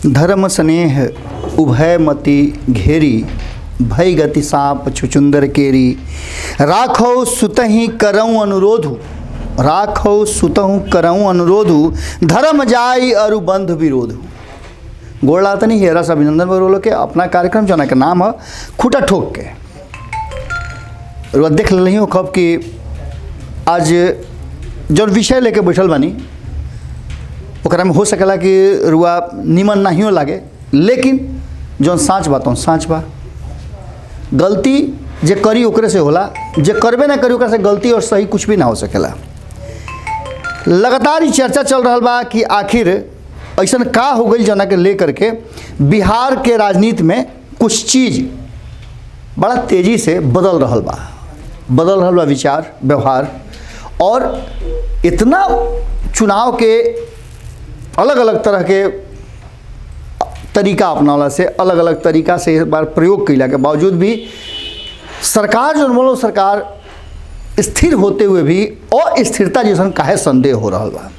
धर्म स्नेह उभय मति घेरी, भय गति साप छुचुंदर केरी। राखौ सुतहि करऊँ अनुरोधु, राखौ सुतहु करऊँ अनुरोधु, धर्म जाय अरु बंध विरोधु। गोड़ा तनी हेरा से अभिनंदन बरोलो के अपना कार्यक्रम जो के नाम है खूटा ठोक के। और देख रही हो कब कि आज जो विषय लेके बैठल बानी ओकरा में हो सकेला कि रुआ निमन नहीं लागे, लेकिन जो साँच बात साँच बा। गलती जे करी ओकरे से होला, जे करबे ना करी ओकरा से गलती और सही कुछ भी ना हो सकेला। लगातार ही चर्चा चल रहा बा कि आखिर ऐसा का हो गई जना के लेकर के बिहार के राजनीति में कुछ चीज़ बड़ा तेज़ी से बदल रहा बा विचार व्यवहार। और इतना चुनाव के अलग अलग तरह के तरीका अपनाला से, अलग अलग तरीका से इस बार प्रयोग कैला के बावजूद भी सरकार जो बोलो सरकार स्थिर होते हुए भी अस्थिरता जैसन काहे संदेह हो रहा बा,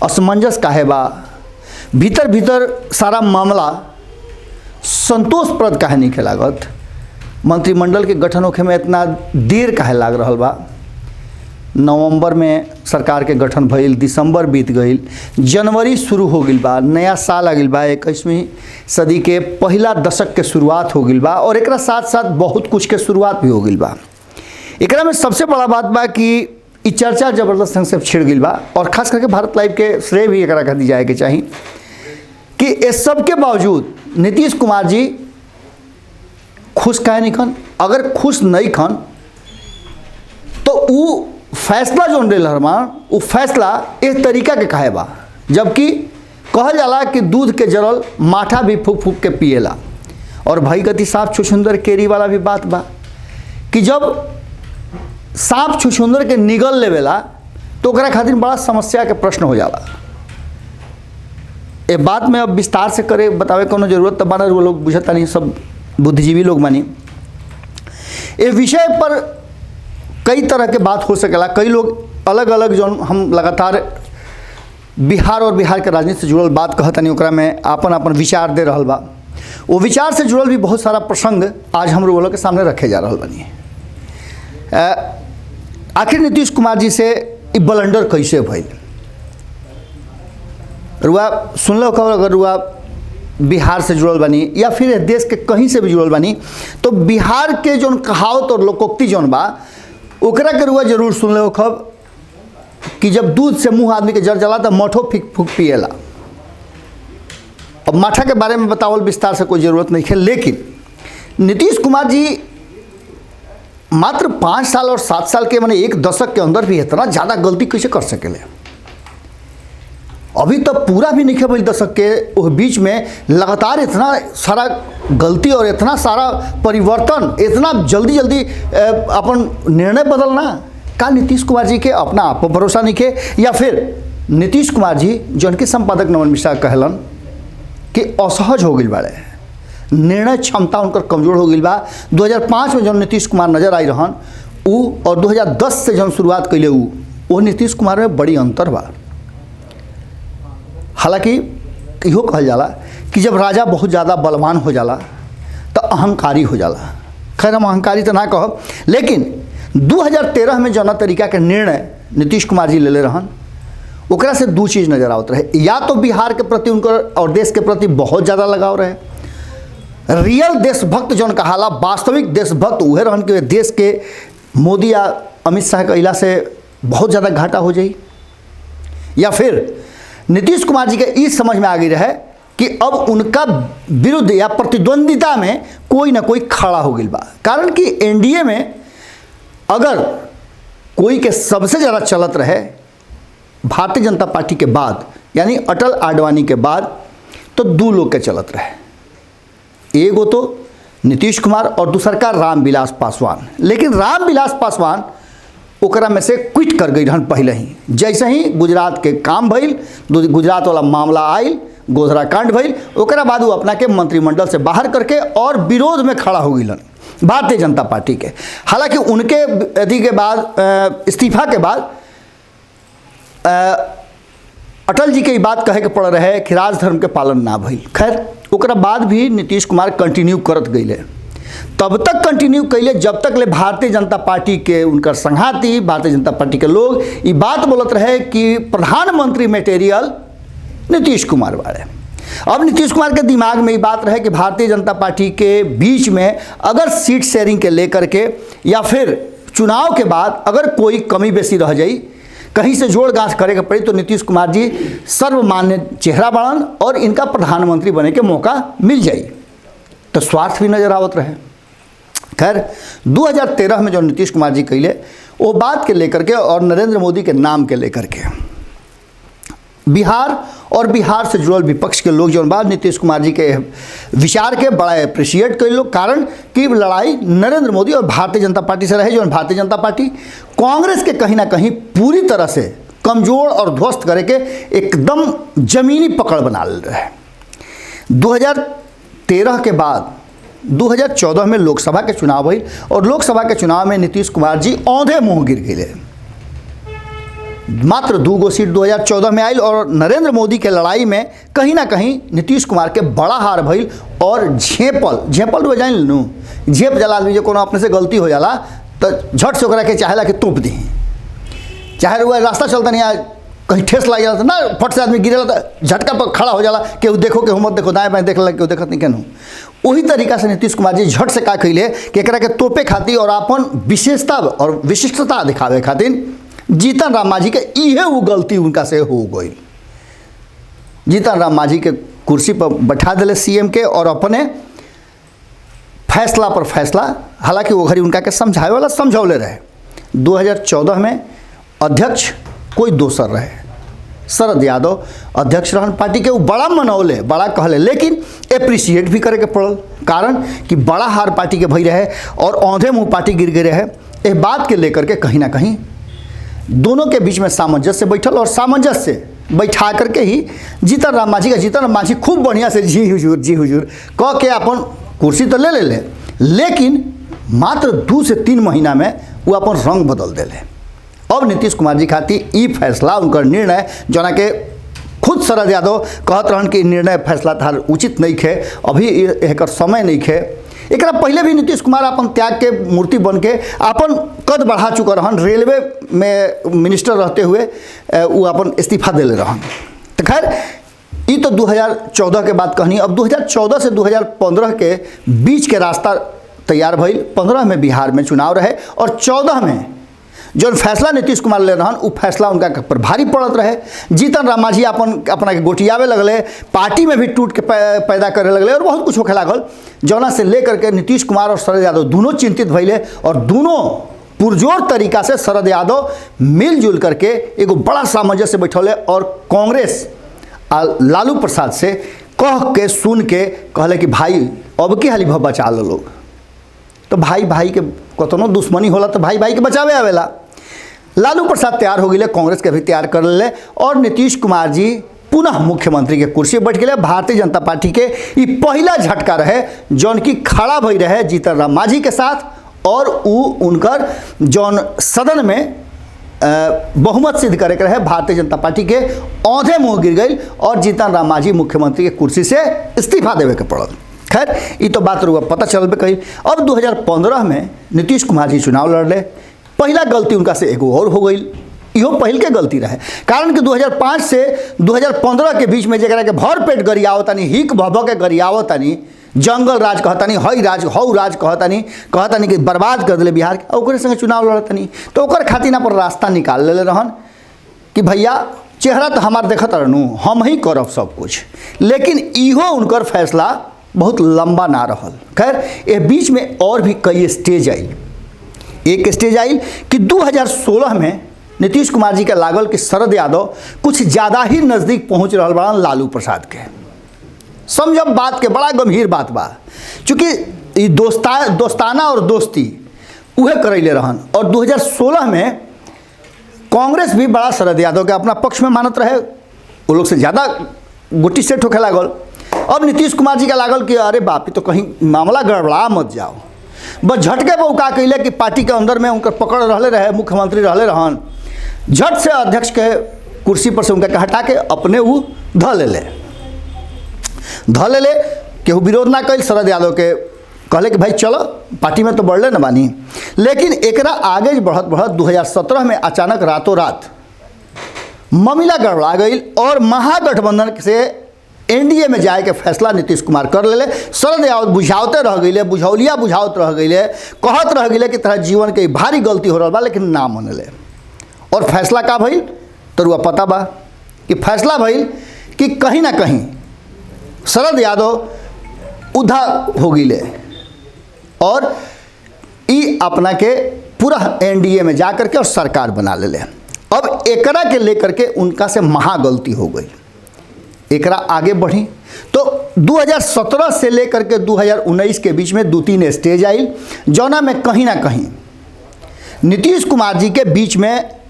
असमंजस काहे बा, भीतर भीतर सारा मामला संतोषप्रद काहे नहीं लागत, मंत्रिमंडल के गठन होखे में इतना देर काहे लाग रहा बा। नवंबर में सरकार के गठन भइल, दिसंबर बीत गई, जनवरी शुरू हो गई बा, नया साल आ गई बा, 21वीं सदी के पहला दशक के शुरुआत हो गई बा और एक साथ साथ बहुत कुछ के शुरुआत भी हो गई बा। एकरा में सबसे बड़ा बात बा कि ई चर्चा जबरदस्त ढंग से छिड़ गई बा और खास करके भारत लाइव के श्रेय भी एकरा कर दी जाए के चाहिए कि इस सब के बावजूद नीतीश कुमार जी खुश काहे नहीं खन। अगर खुश नहीं खन तो वो फैसला जो ले वो फैसला इस तरीका के काहे बा, जबकि कहल जाला कि दूध के जरल माठा भी फूक फूक के पिएला। और भई गति सांप छुछुंदर केरी वाला भी बात बा कि जब सांप छुछुंदर के निगल लेवेला तो ओकरा खातिर बड़ा समस्या के प्रश्न हो जाला। ये बात में अब विस्तार से करे बतावे कोनो जरूरत तो बना, वो लोग बुझता नहीं, सब बुद्धिजीवी लोग मानी। ये विषय पर कई तरह के बात हो सकेला, कई लोग अलग अलग जो हम लगातार बिहार और बिहार के राजनीति से जुड़ल बात कहतनी ओकरा में आपन आपन विचार दे रहल बा। वो विचार से जुड़ल भी बहुत सारा प्रसंग आज हम लोग के सामने रखे जा रहल बनी। आखिर नीतीश कुमार जी से ई ब्लंडर कैसे भइल, रुआ सुन लो खबर। अगर रुआ बिहार से जुड़ल बनी या फिर देश के कहीं से भी जुड़ल बनी तो बिहार के जो कहावत और लोकोक्ति जौन बा ओकरा के रुआ जरूर सुन लो खब कि जब दूध से मुंह आदमी के जर जला तो मठो फीक फूक पिएला। अब माठा के बारे में बतावल विस्तार से कोई ज़रूरत नहीं है, लेकिन नीतीश कुमार जी मात्र 5 साल और 7 साल के माने एक दशक के अंदर भी इतना ज़्यादा गलती कैसे कर सकेले। अभी तो पूरा भी नहीं है दशक के बीच में लगातार इतना सारा गलती और इतना सारा परिवर्तन, इतना जल्दी जल्दी अपन निर्णय बदलना का नीतीश कुमार जी के अपना आप पर भरोसा नहीं है, या फिर नीतीश कुमार जी जो उनके संपादक नमन मिश्रा कहलन कि असहज हो गई बाड़े, निर्णय क्षमता उनकर कमजोर हो गई बा। 2005 में जो नीतीश कुमार नजर आई रहन उ और 2010 से जो शुरुआत कैले वो नीतीश कुमार में बड़ी अंतर बा। हालांकि इहो कहल जाला कि जब राजा बहुत ज़्यादा बलवान हो जाला तो अहंकारी हो जाला। खैर हम अहंकारी तो ना कहब, लेकिन 2013 में जना तरीका के निर्णय नीतीश कुमार जी ले रहन ओकरा से दो चीज़ नज़र आवत रहे। या तो बिहार के प्रति उनकर और देश के प्रति बहुत ज़्यादा लगाव रहे, रियल देशभक्त जौन कहाला, वास्तविक देशभक्त उहे रहन कि देश के मोदी या अमित शाह के इला से बहुत ज़्यादा घाटा हो जाई। या फिर नीतीश कुमार जी के इस समझ में आ गई रहे कि अब उनका विरुद्ध या प्रतिद्वंदिता में कोई ना कोई खड़ा हो गई बा। कारण कि एनडीए में अगर कोई के सबसे ज़्यादा चलत रहे भारतीय जनता पार्टी के बाद यानी अटल आडवाणी के बाद तो 2 लोग के चलत रहे, एगो तो नीतीश कुमार और दूसरा रामविलास पासवान। लेकिन रामविलास पासवान ओकरा में से क्विट कर गई रहन पहले ही। जैसे ही गुजरात के काम भइल, गुजरात वाला मामला आयल, गोधरा कांड भइल, ओकरा बाद वो अपना के मंत्रिमंडल से बाहर करके और विरोध में खड़ा हो गई भारतीय जनता पार्टी के। हालांकि उनके अथी के बाद इस्तीफा के बाद अटल जी के बात कहे के पड़ रहे कि राजधर्म के पालन ना भइल। खैर ओकरा बाद भी नीतीश कुमार कंटिन्यू करत गईले, तब तक कंटिन्यू कैले जब तक ले भारतीय जनता पार्टी के उनकर संघाती भारतीय जनता पार्टी के लोग ये बात बोलत रहे कि प्रधानमंत्री मटेरियल नीतीश कुमार बारे। अब नीतीश कुमार के दिमाग में ये बात रहे कि भारतीय जनता पार्टी के बीच में अगर सीट शेयरिंग के लेकर के या फिर चुनाव के बाद अगर कोई कमी बेसी रह जाई, कहीं से जोड़ गांठ करे के पड़ी, तो नीतीश कुमार जी सर्वमान्य चेहरा बनन और इनका प्रधानमंत्री बने के मौका मिल जाई। तो स्वार्थ भी नजर आवत रहे। खैर 2013 में जो नीतीश कुमार जी कैले वो बात के लेकर के और नरेंद्र मोदी के नाम के लेकर के बिहार और बिहार से जुड़ल विपक्ष के लोग जो बाद नीतीश कुमार जी के विचार के बड़ा अप्रिशिएट कर लो, कारण कि लड़ाई नरेंद्र मोदी और भारतीय जनता पार्टी से रहे, जो भारतीय जनता पार्टी कांग्रेस के कहीं ना कहीं पूरी तरह से कमजोर और ध्वस्त करे के एकदम जमीनी पकड़ बना ले रहे। 2013 के बाद 2014 में लोकसभा के चुनाव हुई और लोकसभा के चुनाव में नीतीश कुमार जी औंधे मुँह गिर गए। मात्र 2 सीट 2014 में आई और नरेंद्र मोदी के लड़ाई में कहीं ना कहीं नीतीश कुमार के बड़ा हार भइल और झेपल रुआ जान लू झेप जला आदमी जो कोनो अपने से गलती हो जाला तो झट से ओकरा के चाहेला कि तोप दी, चाहे रुआ रास्ता चलता नहीं आज कहीं ठेस लग जाला ना फट से आदमी गिरेला तो झटका पर खड़ा हो जाला कि देखो के मत देखो, दाएं बाएं देख लग के देखत नहीं केनू। वही तरीका से नीतीश कुमार जी झट से का कैले कि एकरा के तोपे खातिर और अपन विशेषता और विशिष्टता दिखावे खातिर जीतन राम मांझी के इहे वो गलती उनका से हो गई। जीतन राम मांझी के कुर्सी पर बैठा दिले सीएम के और अपने फैसला पर फैसला, हालांकि वो घड़ी उनका के समझावे वाला समझौले रहे। 2014 में अध्यक्ष कोई दोसर रहे, शरद यादव अध्यक्ष रहन पार्टी के, वो बड़ा मनौले बड़ा कहले, लेकिन एप्रिशिएट भी करे के पड़ल, कारण कि बड़ा हार पार्टी के भई रहे और औंधे मुँह पार्टी गिर गए रहे। इस बात के लेकर के कहीं ना कहीं दोनों के बीच में सामंजस्य बैठल और सामंजस्य बैठा करके ही जीतन राम मांझी खूब बढ़िया से जी हुजूर कह के अपन कुर्सी तो ले लेकिन मात्र 2 से 3 महीना में वो अपन रंग बदल दिले। अब नीतीश कुमार जी खातिर ई फैसला उनकर निर्णय जना के खुद शरद यादव कहत रहन कि निर्णय फैसला तार उचित नहीं खे, अभी एक समय नहीं खे। एक पहले भी नीतीश कुमार अपन त्याग के मूर्ति बन के अपन कद बढ़ा चुका रहन, रेलवे में मिनिस्टर रहते हुए वो अपन इस्तीफा दिले रहन। तो खैर ये तो 2014 के बाद कहनी। अब 2014 से 2015 के बीच के रास्ता तैयार भइल। 15 में बिहार में चुनाव रहे और 14 में जो फैसला नीतीश कुमार ले रहन वो फैसला उनका पर भारी पड़त रहे। जीतन राम मांझी अपना के गोटियावे लगले, पार्टी में भी टूट के पैदा करे लगले और बहुत कुछ होखे लागल, जौना से लेकर के नीतीश कुमार और शरद यादव दोनों चिंतित भइले और दोनों पुरजोर तरीका से शरद यादव मिलजुल करके एगो बड़ा सामंजस्य बैठौले और कांग्रेस लालू प्रसाद से कह के सुन के कहले कि भाई अब की हाली बचा लो लोग। तो भाई भाई के कतनो दुश्मनी होला तो भाई भाई के बचावे आवेला। लालू प्रसाद तैयार हो गए, कांग्रेस के भी तैयार कर ले और नीतीश कुमार जी पुनः मुख्यमंत्री के कुर्सी बैठ गए। भारतीय जनता पार्टी के ये पहला झटका रहे जौन की खड़ा भई रहे जीतन राम मांझी के साथ और वो उनकर जौन सदन में बहुमत सिद्ध करे के रहे भारतीय जनता पार्टी के औंधे मुँह गिर गई और जीतन राम मांझी मुख्यमंत्री के कुर्सी से इस्तीफा देवे के पड़ल। खैर ये तो बात रुआ पता चलबे कही। अब 2015 में नीतीश कुमार जी चुनाव लड़ले। पहला गलती उनका से एगो और हो गई, इहो पहल के गलती रहे, कारण कि 2005 से 2015 के बीच में जरा के भर पेट गरियावतानी हिक भभ के गरियावतानी जंगल राज कहतानी हई राज हऊ राज कहतानी कि बर्बाद कर दिले बिहार के, ओकरे संगे चुनाव लड़तानी। तो ओकर खातिर पर रास्ता निकाल ले रहन कि भैया चेहरा तो हमार देखत रहनू, हम ही करब सब कुछ, लेकिन इहो उनकर फैसला बहुत लंबा ना रहल। खैर ये बीच में और भी कई स्टेज आई। एक स्टेज आई कि 2016 में नीतीश कुमार जी के लागल कि शरद यादव कुछ ज़्यादा ही नज़दीक पहुंच रहा बड़ा लालू प्रसाद के। समझब बात के बड़ा गंभीर बात बा, चूँकि दोस्ताना और दोस्ती उहे करैले रहन और 2016 में कांग्रेस भी बड़ा शरद यादव के अपना पक्ष में मानत रहे, वो लोग से ज़्यादा गुटी सेट होके लागल। अब नीतीश कुमार जी का लागल कि अरे बाप तो कहीं मामला गड़बड़ा मत जाओ, बस झटके पर का कैले कि पार्टी के अंदर में उनकर पकड़ रहे मुख्यमंत्री रहले रहन, झट से अध्यक्ष के कुर्सी पर से उनका हटा के अपने वो ध ले केहू विरोध ना कैल। शरद यादव के कहले कि भाई चलो पार्टी में तो बढ़ले न बानी। लेकिन एकरा आगे बढ़त बढ़त 2017 में अचानक रातों रात मामला गड़बड़ा गई और महागठबंधन से एनडीए में जाए के फैसला नीतीश कुमार कर ले। शरद यादव बुझावते रह गए, बुझौलिया बुझावत रह गए, कहत रह गए कि तरह जीवन के भारी गलती हो रहा बा, लेकिन ना मनले। और फैसला का भइल तो रुआ पता बा कि फैसला भइल कि कहीं ना कहीं शरद यादव उधा हो गए और ई अपना के पूरा एनडीए में जा करके और सरकार बना ले। अब एकरा के लेकर के उनका से महागलती हो गई। एकरा आगे बढ़ी तो 2017 से लेकर के 2019 के बीच में 2-3 स्टेज आई, जौना में कहीं ना कहीं नीतीश कुमार जी के बीच में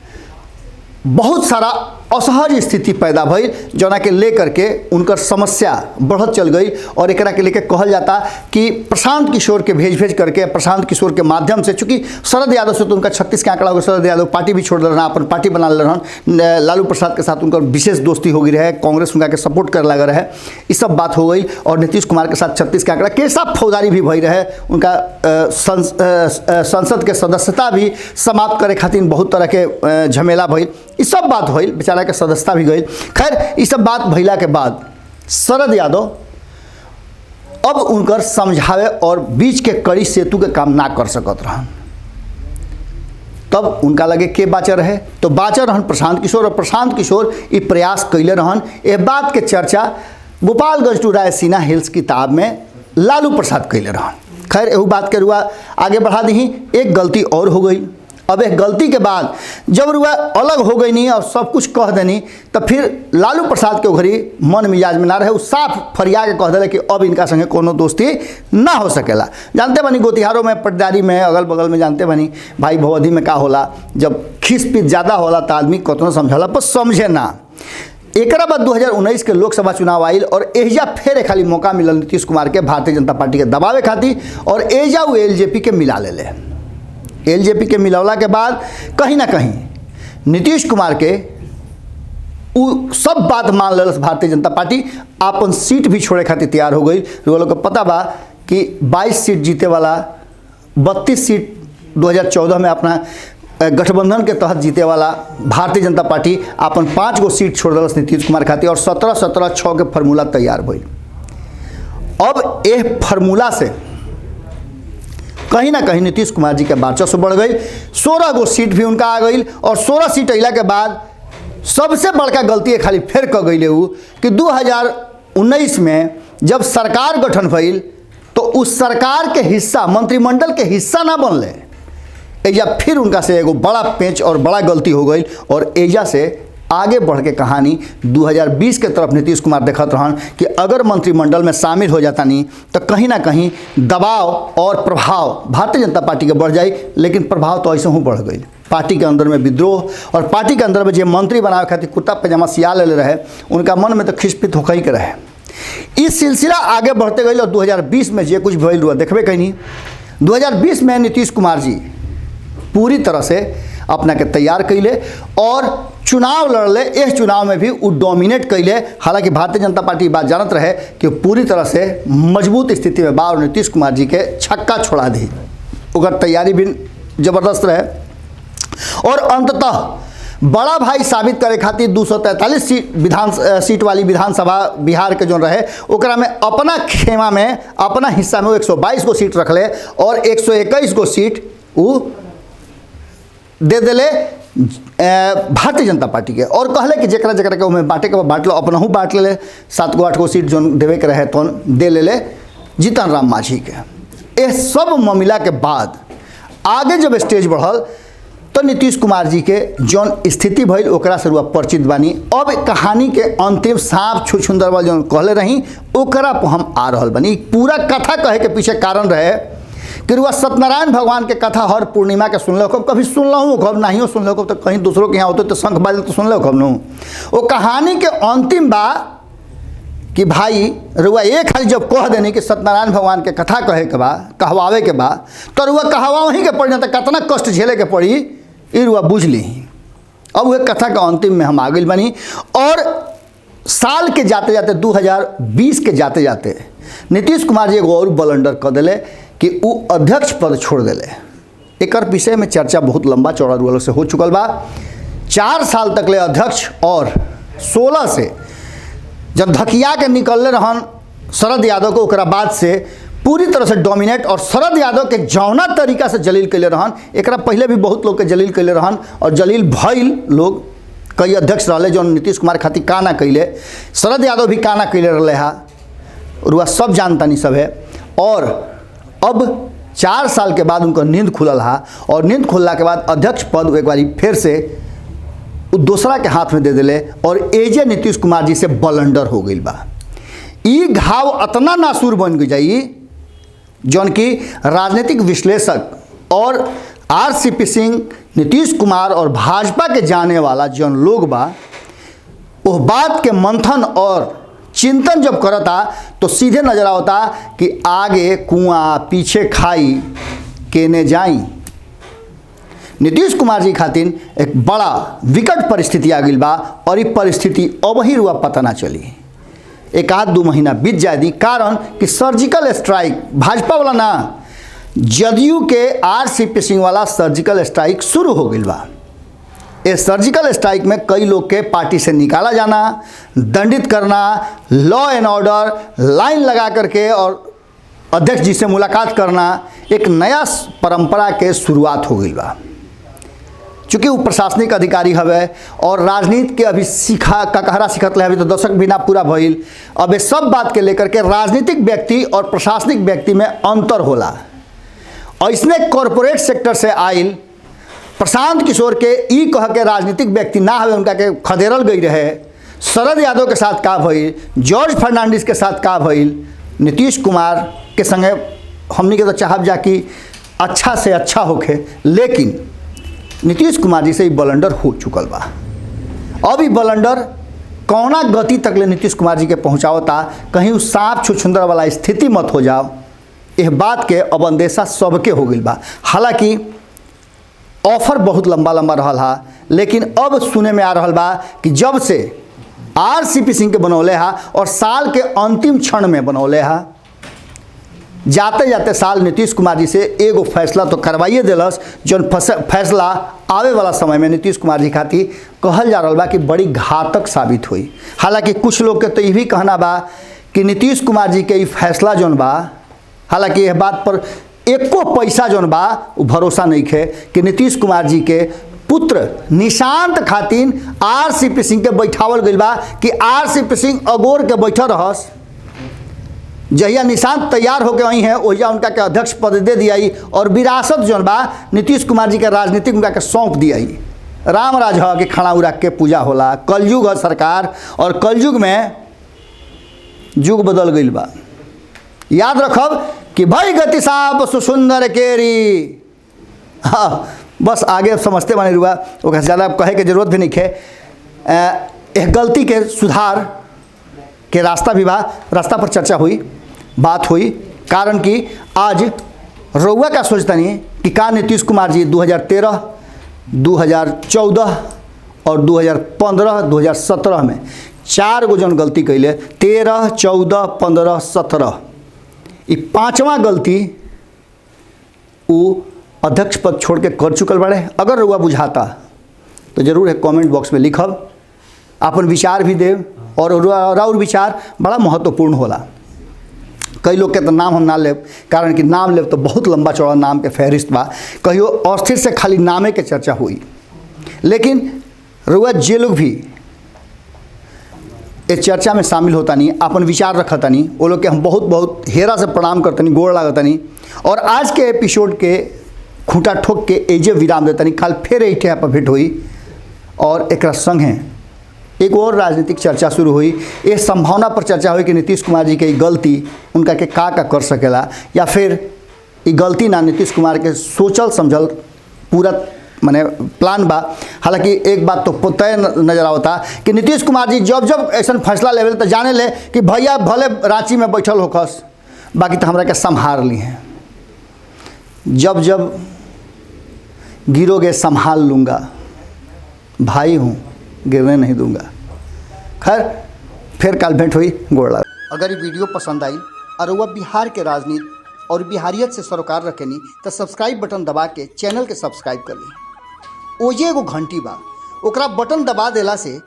बहुत सारा असहज स्थिति पैदा भई, जौना के लेकर के उनकर समस्या बढ़त चल गई। और एकरा के लेके कहल जाता कि प्रशांत किशोर के भेज करके, प्रशांत किशोर के माध्यम से, चूँकि शरद यादव से तो उनका 36 के आंकड़ा हो गया, शरद यादव पार्टी भी छोड़ दे रहा, अपन पार्टी बना ले रहा, लालू प्रसाद के साथ उनका विशेष दोस्ती हो गई रहे, कांग्रेस उनका के सपोर्ट कर लगा रहे, ये सब बात हो गई। और नीतीश कुमार के साथ 36 के आंकड़ा केसा फौजदारी भी भई रहे, उनका संसद के सदस्यता भी समाप्त करे खातिर बहुत तरह के झमेला भई, ये सब बात भइल, बेचारा के सदस्यता भी गई। खैर ये सब बात भइला के बाद शरद यादव अब उनकर समझावे और बीच के कड़ी सेतु के काम ना कर सकत रहन। तब उनका लगे के बाचा रहे तो बाचा रहन प्रशांत किशोर। और प्रशांत किशोर ये प्रयास कैले रहन। ये बात के चर्चा गोपालगंज टू रायसीना हिल्स किताब में लालू प्रसाद कैले रहन। खैर एहू बात के रुआ आगे बढ़ा दी। एक गलती और हो गई। अब एक गलती के बाद जब रुआ अलग हो गई नहीं और सब कुछ कह देनी, तो फिर लालू प्रसाद के घड़ी मन मिजाज में ना रहे, वो साफ फरिया के कह दिले कि अब इनका संगे कोनो दोस्ती ना हो सकेला। जानते बनी गोतिहारों में, पटदारी में, अगल बगल में जानते बनी भाई भवधी में का होला, जब खीस पीस ज़्यादा होला तो आदमी कतनो समझला पर समझे ना। एक बाद 2019 के लोकसभा चुनाव आयल और एजा फिर खाली मौका मिलल नीतीश कुमार के भारतीय जनता पार्टी के दबावे खातिर, और एजा वो एलजेपी के मिला ले। एलजेपी के मिलौला के बाद कहीं ना कहीं नीतीश कुमार के उ सब बात मान ले भारतीय जनता पार्टी, अपन सीट भी छोड़े खातिर तैयार हो गई। लोगों को पता बा कि 22 सीट जीते वाला 32 सीट 2014 में अपना गठबंधन के तहत जीते वाला भारतीय जनता पार्टी अपन 5 गो सीट छोड़ दिलस नीतीश कुमार खातिर, और 17-17-6 के फार्मूला तैयार भइल। अब यह फार्मूला से कहीं ना कहीं नीतीश कुमार जी के वर्चस्व बढ़ गई। 16 गो सीट भी उनका आ गई। और 16 सीट अला के बाद सबसे बड़का गलती खाली फिर कह गई कि 2019 में जब सरकार गठन भइल तो उस सरकार के हिस्सा, मंत्रिमंडल के हिस्सा ना बनले। एजा फिर उनका से एगो बड़ा पेंच और बड़ा गलती हो गई। और एजा से आगे बढ़ के कहानी 2020 के तरफ नीतीश कुमार देखत रहन कि अगर मंत्रिमंडल में शामिल हो जाता नहीं तो कहीं ना कहीं दबाव और प्रभाव भारतीय जनता पार्टी के बढ़ जाए। लेकिन प्रभाव तो ऐसे ही बढ़ गई। पार्टी के अंदर में विद्रोह, और पार्टी के अंदर में जो मंत्री बनावे खातिर कुर्ता पैजामा सिया ले रहे, उनका मन में तो खिसपित होकर ही रहे। इस सिलसिला आगे बढ़ते गई और 2020 में जे कुछ भइल हुआ देखबे कहीं। 2020 में नीतीश कुमार जी पूरी तरह से अपना के तैयार कैले और चुनाव लड़ले। इस चुनाव में भी वो डोमिनेट कैले। हालांकि भारतीय जनता पार्टी बात जानत रहे कि पूरी तरह से मजबूत स्थिति में बा और नीतीश कुमार जी के छक्का छोड़ा दी। उनका तैयारी भी जबरदस्त रहे। और अंततः बड़ा भाई साबित करे खातिर 243 सीट वाली विधानसभा बिहार के जो रहे, ओकरा में अपना खेमा में, अपना हिस्सा में 122 गो सीट रखले और 121 गो सीट वो दे दिले भारतीय जनता पार्टी के। और कहले कि जरा जरा के उमें बांटे के बांट लो, अपना बांट ले। 7 गो 8 गो सीट जो देवे के रहे तो दे ले जीतन राम मांझी के। यह सब मामला के बाद आगे जब स्टेज बढ़ल तो नीतीश कुमार जी के जौन स्थिति भइल ओकरा से रुआ परिचित बानी। अब कहानी के अंतिम सांप छुछुंदरवा जो कहले रही ओकरा पर हम आ रहल बानी। पूरा कथा कहे के पीछे कारण रहे कि रुआ सत्यनारायण भगवान के कथा हर पूर्णिमा के सुन लो, कभी सुन लो कब नहीं सुन लो, तो कहीं दूसरों के यहाँ होते तो शंख बाजे तो सुन लो कब नू। वो कहानी के अंतिम बा कि भाई रुआ एक खाली जब कह देनी कि सत्यनारायण भगवान के कथा कहे के बा, कहवावे के बा, तो रुआ कहवा वहीं के पड़ी ना तो कितना कष्ट झेले के पड़ी, ये रुआ बुझ ली। अब वह कथा का अंतिम में हम आ गई बनी और साल के जाते जाते 2020 के जाते जाते नीतीश कुमार जी एगो और ब्लंडर कर दिले कि वो अध्यक्ष पद छोड़ दिले। एक विषय में चर्चा बहुत लंबा चौड़ा रूल से हो चुकल बा। 4 साल तक ले अध्यक्ष और 16 से जब धकिया के निकलने रहन शरद यादव को, ओकरा बाद से पूरी तरह से डोमिनेट और शरद यादव के जौना तरीका से जलील कैले रहन, एकरा पहले भी बहुत लोग के जलील कैले रहन और जलील भइल लोग कई अध्यक्ष रहे जो नीतीश कुमार खातिर का ना कैले, शरद यादव भी का ना कैले रहे हा, और वह सब जानता नहीं सब है। और अब 4 साल के बाद उनका नींद खुलल हा और नींद खुलला के बाद अध्यक्ष पद एक बारी फिर से दूसरा के हाथ में दे दिले और एजे नीतीश कुमार जी से ब्लंडर हो गई बा। ई घाव अतना नासूर बन गई जाई जौन की राजनीतिक विश्लेषक और आरसीपी सिंह, नीतीश कुमार और भाजपा के जाने वाला जौन लोग बा वो बात के मंथन और चिंतन जब करता तो सीधे नजर आवता कि आगे कुआं पीछे खाई केने जाई। नीतीश कुमार जी खातिर एक बड़ा विकट परिस्थिति आ गई बा और ये परिस्थिति अब ही रुआ पता ना चली, 1-2 महीना बीत जाए दी। कारण कि सर्जिकल स्ट्राइक भाजपा वाला ना, जदयू के आरसीपी सिंह वाला सर्जिकल स्ट्राइक शुरू हो गई बा। इस सर्जिकल स्ट्राइक में कई लोग के पार्टी से निकाला जाना, दंडित करना, लॉ एंड ऑर्डर लाइन लगा करके और अध्यक्ष जी से मुलाकात करना, एक नया परंपरा के शुरुआत हो गई बा। चूँकि वो प्रशासनिक अधिकारी हवे और राजनीति के अभी सीखा ककहरा सीखत ले, अभी तो दशक भी ना पूरा भइल। अब ये सब बात के लेकर के राजनीतिक व्यक्ति और प्रशासनिक व्यक्ति में अंतर होला। ऐसने कॉरपोरेट सेक्टर से आइल प्रशांत किशोर के ई कह के राजनीतिक व्यक्ति ना हवे, उनका के खदेरल गई रहे। शरद यादव के साथ का भइल, जॉर्ज फर्नांडिस के साथ का भइल, नीतीश कुमार के संगे हमनी के तो चाहब जा कि अच्छा से अच्छा होखे, लेकिन नीतीश कुमार जी से ब्लंडर हो चुकल बा। अब ये ब्लंडर कौना गति तक ले नीतीश कुमार जी के पहुँचावता, कहीं उस सांप छुछुंदर वाला स्थिति मत हो जाओ, यह बात के अब अंदेशा सबके हो गई बा। हालांकि ऑफर बहुत लंबा लंबा रहल हा, लेकिन अब सुने में आ रहल बा कि जब से आरसीपी सिंह के बनौले हा और साल के अंतिम क्षण में बनौले हा, जाते जाते साल नीतीश कुमार जी से एगो फैसला तो करवाइए दिलस, जौन फैसला आवे वाला समय में नीतीश कुमार जी खातिर कहल जा रहा बा कि बड़ी घातक साबित हुई। हालांकि कुछ लोग के तो ये भी कहना बा कि नीतीश कुमार जी के ये फैसला जौन बा, हालांकि यह बात पर एको पैसा जौन बा वो भरोसा नहीं है कि नीतीश कुमार जी के पुत्र निशांत खातिर आरसीपी सिंह के बैठावल गई बा कि आरसीपी सिंह अगोर के बैठा रहस, जहिया निशांत तैयार होकर आई हैं वहिया उनका के अध्यक्ष पद दे दियाई और विरासत जौन बा नीतीश कुमार जी के राजनीतिक उनका के सौंप दियाई। राम राज ह के खड़ा उड़ा के पूजा होला, कलयुग है सरकार और कलयुग में युग बदल गई बा। याद रखब कि भाई गति साप सुसुंदर केरी, हाँ बस आगे समझते बने रुआ, वो ज़्यादा कहे के जरूरत भी नहीं है। एक गलती के सुधार के रास्ता भी बा, रास्ता पर चर्चा हुई, बात हुई। कारण कि आज रउआ का सोचता नहीं कि का नीतीश कुमार जी 2013, 2014 और 2015, 2017 में 4 गो जन गलती कैले, 13, 14, 15, 17, ये 5वां गलती वो अध्यक्ष पद छोड़ के कर चुकल बड़े। अगर रउआ बुझाता तो जरूर है कमेंट बॉक्स में लिखब, अपन विचार भी देव और और विचार बड़ा महत्वपूर्ण होला। कई लोग के तो नाम हम ना लेब, कारण कि नाम लेब तो बहुत लंबा चौड़ा नाम के फहरिस्त बा, कहियो अस्थिर से खाली नामे के चर्चा हुई। लेकिन रउआ जे लोग भी इस चर्चा में शामिल होता नहीं, अपन विचार रखता नहीं, वो लोग के हम बहुत बहुत हेरा से प्रणाम करता नहीं, गोड़ लागता नहीं। और आज के एपिसोड के खूंटा ठोक के एजे विराम देता नहीं। कल फिर एक पर भेंट हुई और एक संग है एक और राजनीतिक चर्चा शुरू हुई। ये संभावना पर चर्चा हुई कि नीतीश कुमार जी के गलती उनका के का कर सकेला, या फिर ये गलती ना नीतीश कुमार के सोचल समझल पूरा माने प्लान बा। हालांकि एक बात तो तय नजर आवता कि नीतीश कुमार जी जब जब ऐसा फैसला लेवल तो जाने ले कि भैया भले रांची में बैठल होकस, बाकी तो हमरा के संभाल ली हैं, जब जब गिरोगे संभाल लूँगा, भाई हूँ, गिरने नहीं दूंगा। खैर फिर कल भेंट हुई, गोड़ लगा। अगर ये वीडियो पसंद आई और वह बिहार के राजनीति और बिहारियत से सरोकार रखेनी तो सब्सक्राइब बटन दबा के चैनल के सब्सक्राइब कर ली। ओजे एगो घंटी बा, ओकरा बटन दबा देला से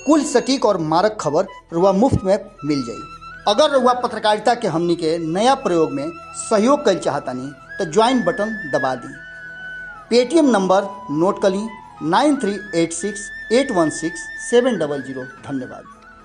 कुल सटीक और मारक खबर रुआ मुफ्त में मिल जाई। अगर रुआ पत्रकारिता के हमनी के नया प्रयोग में सहयोग कर चाहतानी तो ज्वाइन बटन दबा दी। पेटीएम नंबर नोट कर ली 9386816700। धन्यवाद।